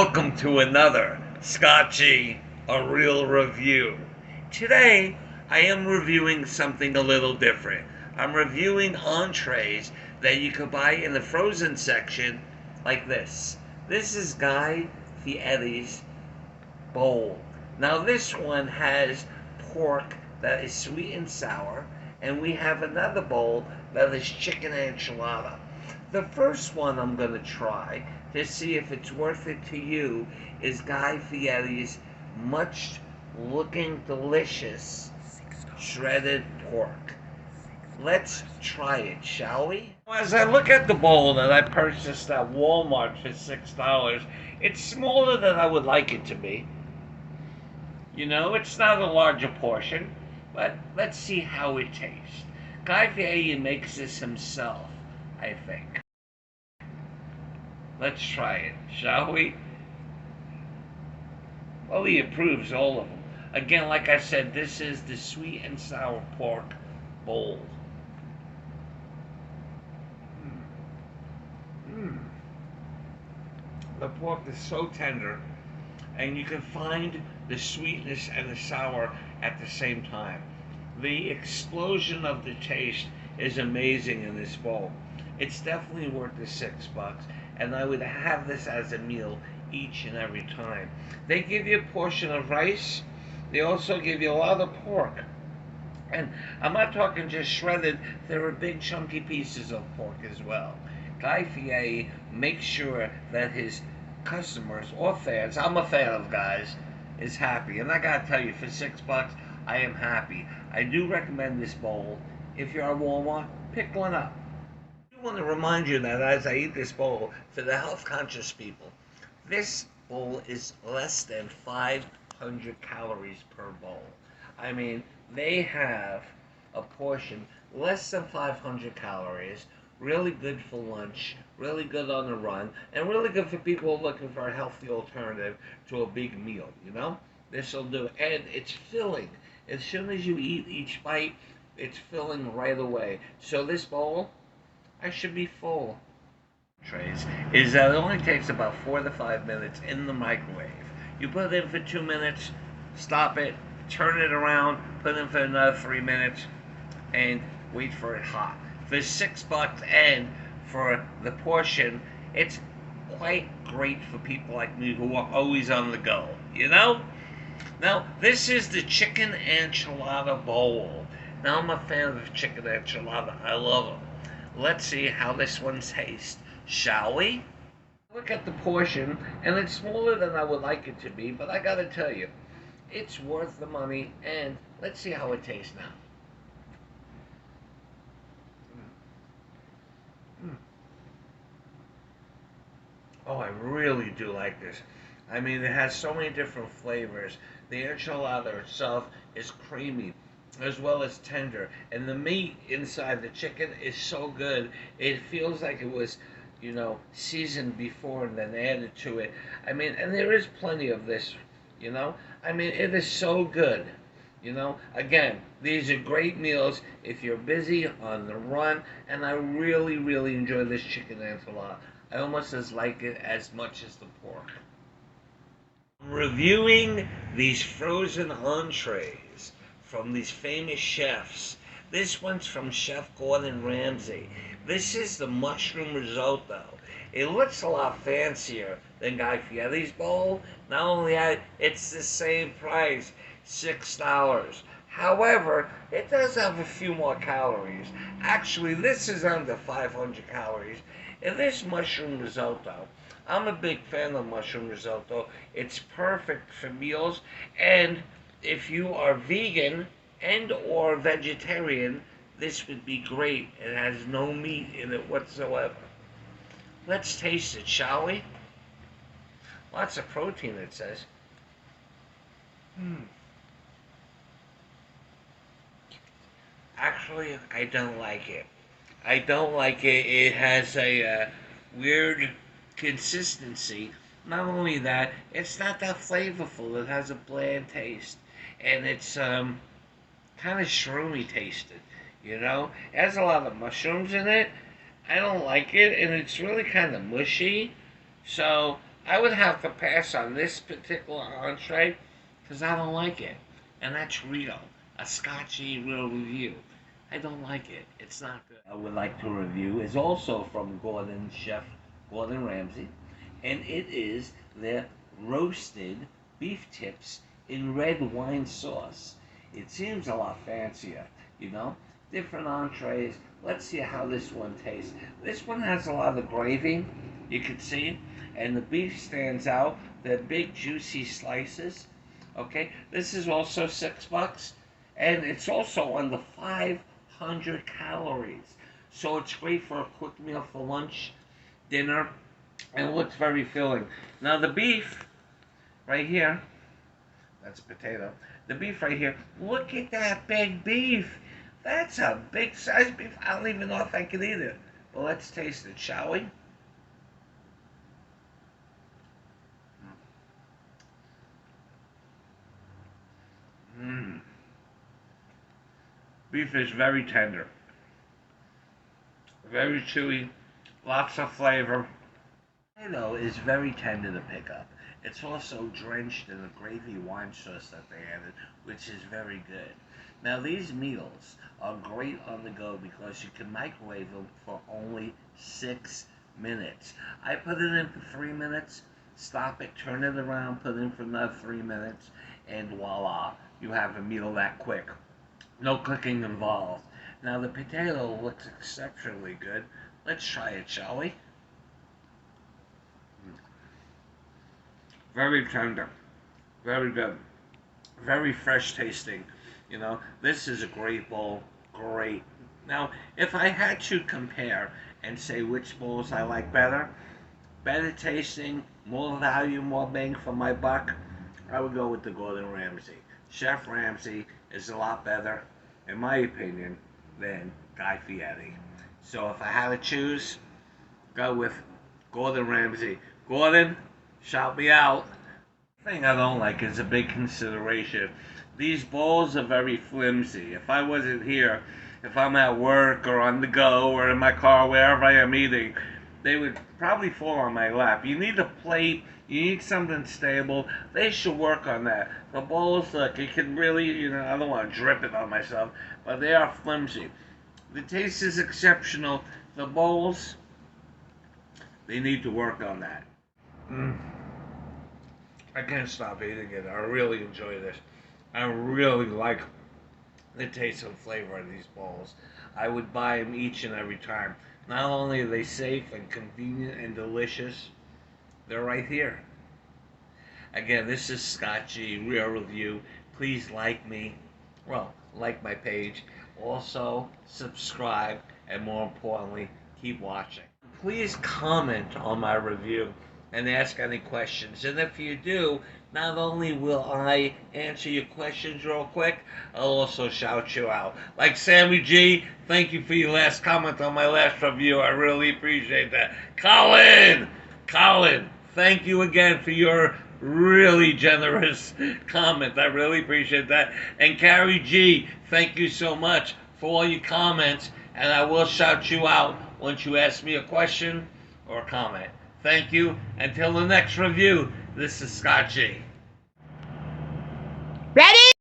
Welcome to another Scotchy, a real review. Today, I am reviewing something a little different. I'm reviewing entrees that you can buy in the frozen section like this. This is Guy Fieri's bowl. Now this one has pork that is sweet and sour, and we have another bowl that is chicken enchilada. The first one I'm going to try to see if it's worth it to you is Guy Fieri's much looking delicious shredded pork. Let's try it, shall we? As I look at the bowl that I purchased at Walmart for $6, it's smaller than I would like it to be. You know, it's not a larger portion, but let's see how it tastes. Guy Fieri makes this himself, I think. Let's try it, shall we? Well, he approves all of them. Again, like I said, this is the sweet and sour pork bowl. The pork is so tender, and you can find the sweetness and the sour at the same time. The explosion of the taste is amazing in this bowl. It's definitely worth the $6, and I would have this as a meal each and every time. They give you a portion of rice. They also give you a lot of pork. And I'm not talking just shredded, there are big chunky pieces of pork as well. Guy Fieri makes sure that his customers or fans, I'm a fan of Guy's, is happy. And I gotta tell you, for $6, I am happy. I do recommend this bowl. If you're at Walmart, pick one up. I want to remind you that as I eat this bowl, for the health conscious people, this bowl is less than 500 calories per bowl. I mean, they have a portion less than 500 calories, really good for lunch, really good on the run, and really good for people looking for a healthy alternative to a big meal, you know? This will do, and it's filling. As soon as you eat each bite, it's filling right away. So this bowl, I should be full. Trays is that it only takes about 4 to 5 minutes in the microwave. You put it in for 2 minutes, stop it, turn it around, put it in for another 3 minutes, and wait for it hot. For $6 and for the portion, it's quite great for people like me who are always on the go, you know? Now, this is the chicken enchilada bowl. Now, I'm a fan of chicken enchilada. I love them. Let's see how this one tastes, shall we? Look at the portion, and it's smaller than I would like it to be, but I gotta tell you, it's worth the money, and let's see how it tastes now. Oh, I really do like this. I mean, it has so many different flavors. The enchilada itself is creamy as well as tender, and the meat inside the chicken is so good. It feels like it was, you know, seasoned before and then added to it. I mean, and there is plenty of this, you know. I mean, it is so good. You know, again, these are great meals if you're busy on the run, and I really, really enjoy this chicken enchilada. I almost as like it as much as the pork. I'm reviewing these frozen entrees from these famous chefs. This one's from Chef Gordon Ramsay. This is the mushroom risotto. It looks a lot fancier than Guy Fieri's bowl. Not only that, it's the same price, $6. However, it does have a few more calories. Actually, this is under 500 calories. And this mushroom risotto, I'm a big fan of mushroom risotto. It's perfect for meals, and if you are vegan and or vegetarian, this would be great. It has no meat in it whatsoever. Let's taste it, shall we? Lots of protein, it says. Actually, I don't like it. I don't like it. It has a weird consistency. Not only that, it's not that flavorful. It has a bland taste. And it's kind of shroomy tasted, you know? It has a lot of mushrooms in it. I don't like it, and it's really kind of mushy. So I would have to pass on this particular entree because I don't like it. And that's real. A Scotchy real review. I don't like it. It's not good. I would like to review is also from Chef Gordon Ramsay, and it is their roasted beef tips in red wine sauce. It seems a lot fancier, you know? Different entrees. Let's see how this one tastes. This one has a lot of gravy, you can see, and the beef stands out. They're big, juicy slices. Okay, this is also $6, and it's also under 500 calories. So it's great for a quick meal for lunch, dinner, and it looks very filling. Now the beef, right here, that's a potato. The beef right here, look at that big beef. That's a big size beef. I don't even know if I can eat it. But let's taste it, shall we? Beef is very tender. Very chewy. Lots of flavor. Potato is very tender to pick up. It's also drenched in the gravy wine sauce that they added, which is very good. Now these meals are great on the go because you can microwave them for only 6 minutes. I put it in for 3 minutes, stop it, turn it around, put it in for another 3 minutes, and voila, you have a meal that quick. No cooking involved. Now the potato looks exceptionally good. Let's try it, shall we? Very tender. Very good. Very fresh tasting. You know, this is a great bowl. Great. Now, if I had to compare and say which bowls I like better tasting, more value, more bang for my buck, I would go with the Gordon Ramsay. Chef Ramsay is a lot better, in my opinion, than Guy Fieri. So if I had to choose, go with Gordon Ramsay. Gordon, shout me out. The thing I don't like is a big consideration. These bowls are very flimsy. If I wasn't here, if I'm at work or on the go or in my car, wherever I am eating, they would probably fall on my lap. You need a plate. You need something stable. They should work on that. The bowls, look, it can really, you know, I don't want to drip it on myself, but they are flimsy. The taste is exceptional. The bowls, they need to work on that. I can't stop eating it. I really enjoy this. I really like the taste and flavor of these bowls. I would buy them each and every time. Not only are they safe and convenient and delicious, they're right here. Again, this is Scotchy Real Review. Please like me. Well, like my page. Also, subscribe. And more importantly, keep watching. Please comment on my review and ask any questions. And if you do, not only will I answer your questions real quick, I'll also shout you out. Like Sammy G, thank you for your last comment on my last review. I really appreciate that. Colin, thank you again for your really generous comment. I really appreciate that. And Carrie G, thank you so much for all your comments. And I will shout you out once you ask me a question or a comment. Thank you. Until the next review, this is Scott G.